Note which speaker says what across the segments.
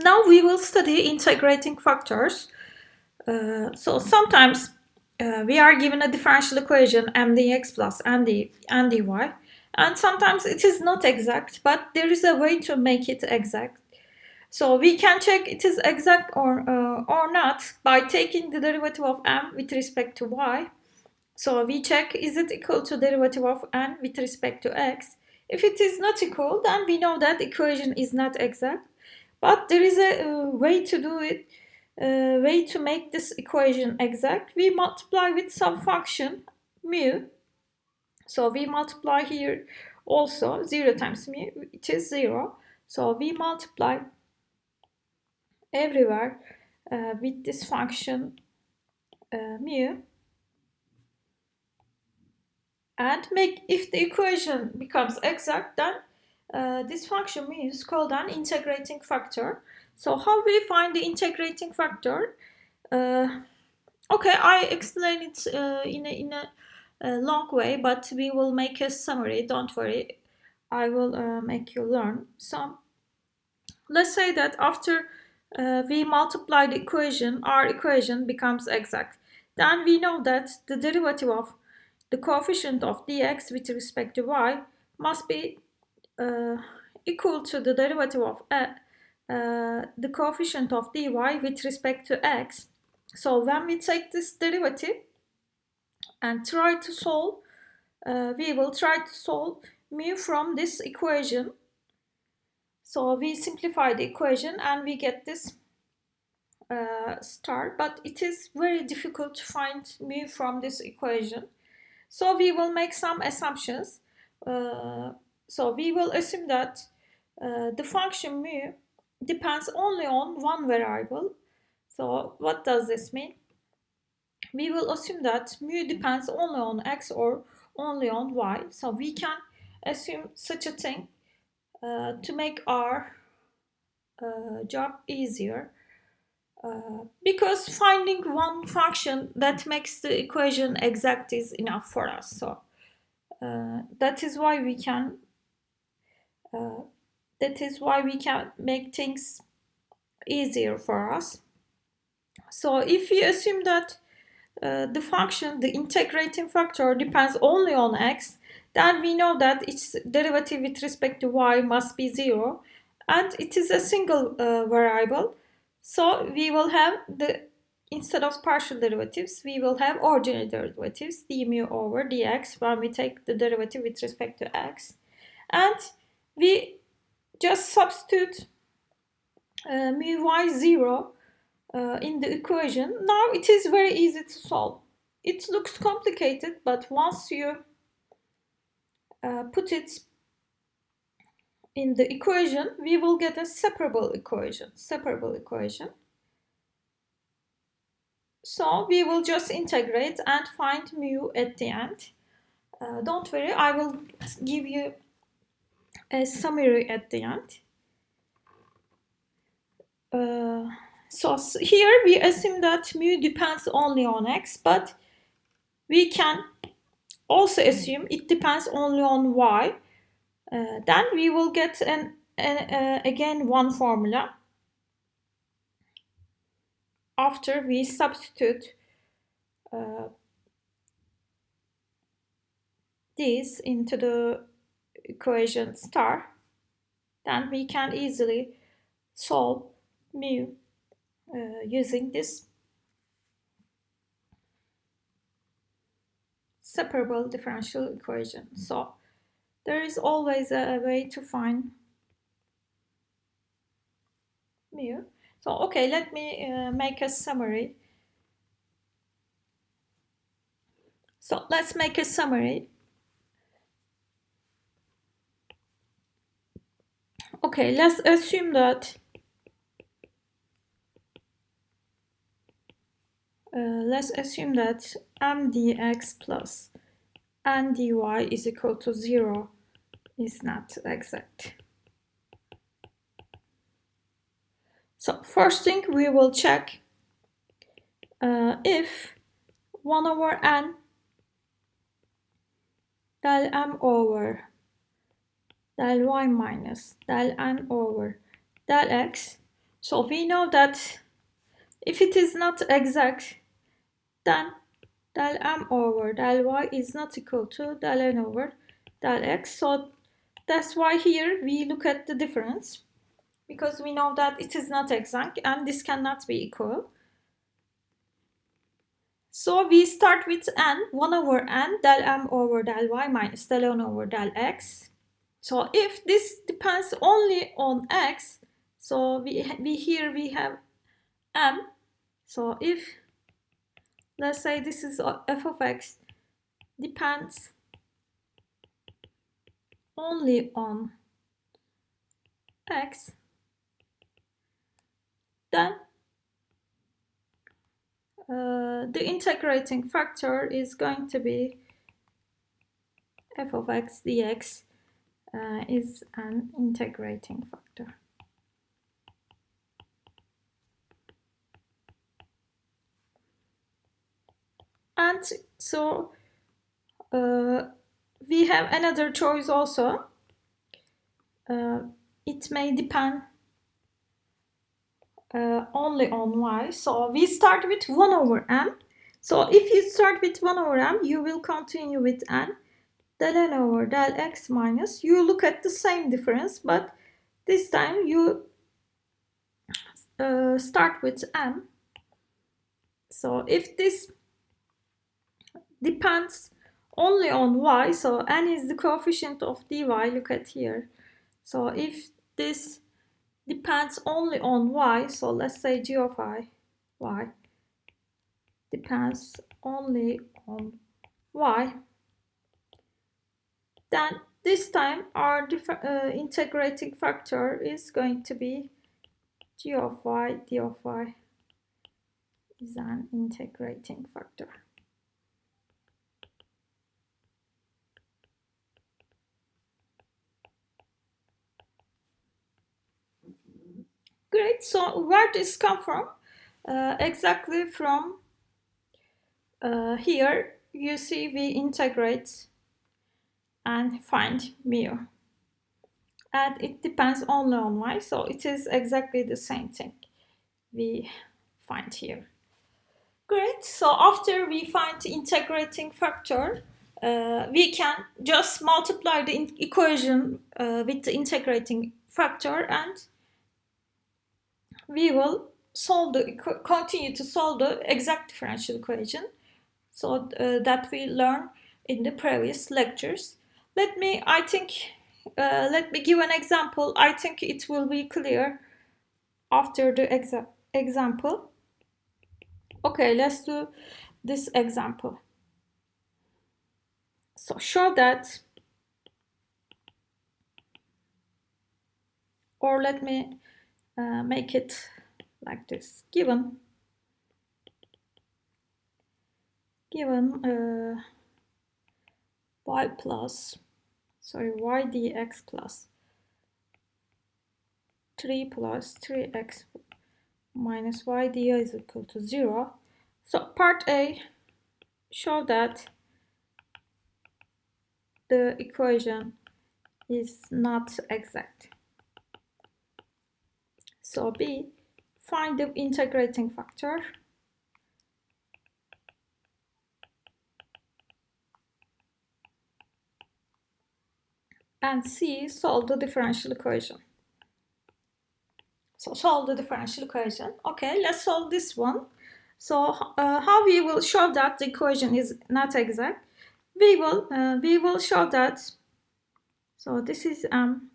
Speaker 1: Now we will study integrating factors. So sometimes we are given a differential equation mdx plus ndy, and sometimes it is not exact, but there is a way to make it exact. So we can check it is exact or not by taking the derivative of m with respect to y. So we check, is it equal to derivative of n with respect to x? If it is not equal, then we know that equation is not exact. But there is a way to do it, way to make this equation exact. We multiply with some function mu. So we multiply here also 0 times mu, it is 0. So we multiply everywhere with this function mu, and make, if the equation becomes exact, then this function mu is called an integrating factor. So how we find the integrating factor? Okay, I explain it in a long way, but we will make a summary. Don't worry, I will make you learn some. Let's say that after we multiply the equation, our equation becomes exact. Then we know that the derivative of the coefficient of dx with respect to y must be equal to the derivative of the coefficient of dy with respect to x. So when we take this derivative and try to solve, we will try to solve mu from this equation. So we simplify the equation and we get this star, but it is very difficult to find mu from this equation. So we will make some assumptions. So we will assume that the function mu depends only on one variable. So what does this mean? We will assume that mu depends only on x or only on y. So we can assume such a thing to make our job easier. Because finding one function that makes the equation exact is enough for us. So that is why we can make things easier for us. So if we assume that the function, the integrating factor, depends only on x, then we know that its derivative with respect to y must be 0, and it is a single variable. So we will have instead of partial derivatives, we will have ordinary derivatives, d mu over dx, when we take the derivative with respect to x. And we just substitute mu y 0 in the equation. Now it is very easy to solve. It looks complicated, but once you put it in the equation, we will get a separable equation. So we will just integrate and find mu at the end. Don't worry, I will give you a summary at the end. So here we assume that mu depends only on x, but we can also assume it depends only on y. Then we will get again one formula after we substitute this into the equation star. Then we can easily solve mu using this separable differential equation. So there is always a way to find mu. So okay, let me make a summary. So let's make a summary. Okay, let's assume that m dx plus n dy is equal to 0 is not exact. So first thing, we will check if 1 over n del m over del y minus del n over del x So we know that if it is not exact, then del m over del y is not equal to del n over del x. So that's why here we look at the difference, because we know that it is not exact and this cannot be equal. So we start with n, 1 over n del m over del y minus del n over del x. So if this depends only on x, so we here we have m. So if, let's say, this is f of x depends only on x, then the integrating factor is going to be f of x dx is an integrating factor. And so we have another choice also. It may depend only on y. So we start with 1 over m. So if you start with 1 over m, you will continue with n. Del n over del x minus, you look at the same difference, but this time you start with m. So if this depends only on y, so n is the coefficient of dy, look at here. So if this depends only on y, so let's say g of y depends only on y, then this time our integrating factor is going to be g of y d of y is an integrating factor. Great, so where does this come from? Exactly from here, you see we integrate and find mu. And it depends only on y, so it is exactly the same thing we find here. Great, so after we find the integrating factor, we can just multiply the equation with the integrating factor, and we will continue to solve the exact differential equation, so that we learned in the previous lectures. Let me give an example. I think it will be clear after the example. Okay, let's do this example. So show that, or let me make it like this. Given y dx plus 3 plus 3x minus y dy is equal to 0. So part A, show that the equation is not exact. So B, find the integrating factor. And C, solve the differential equation. So solve the differential equation. Okay, let's solve this one. So how we will show that the equation is not exact? We will show that. So this is m.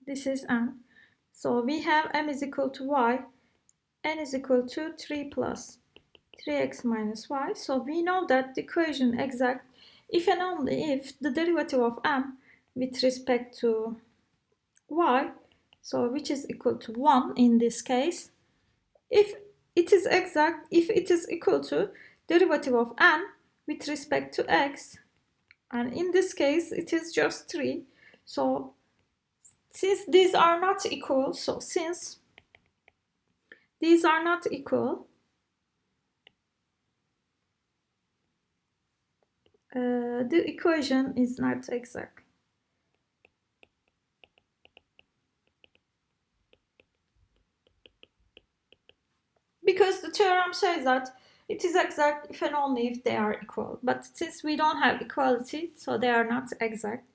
Speaker 1: This is m. So we have m is equal to y. N is equal to 3 plus 3x minus y. So we know that the equation exact if and only if the derivative of m with respect to y, so which is equal to 1 in this case, if it is exact, if it is equal to derivative of n with respect to x, and in this case it is just 3. So since these are not equal, so since these are not equal, the equation is not exact. because the theorem says that it is exact if and only if they are equal. But since we don't have equality, so they are not exact.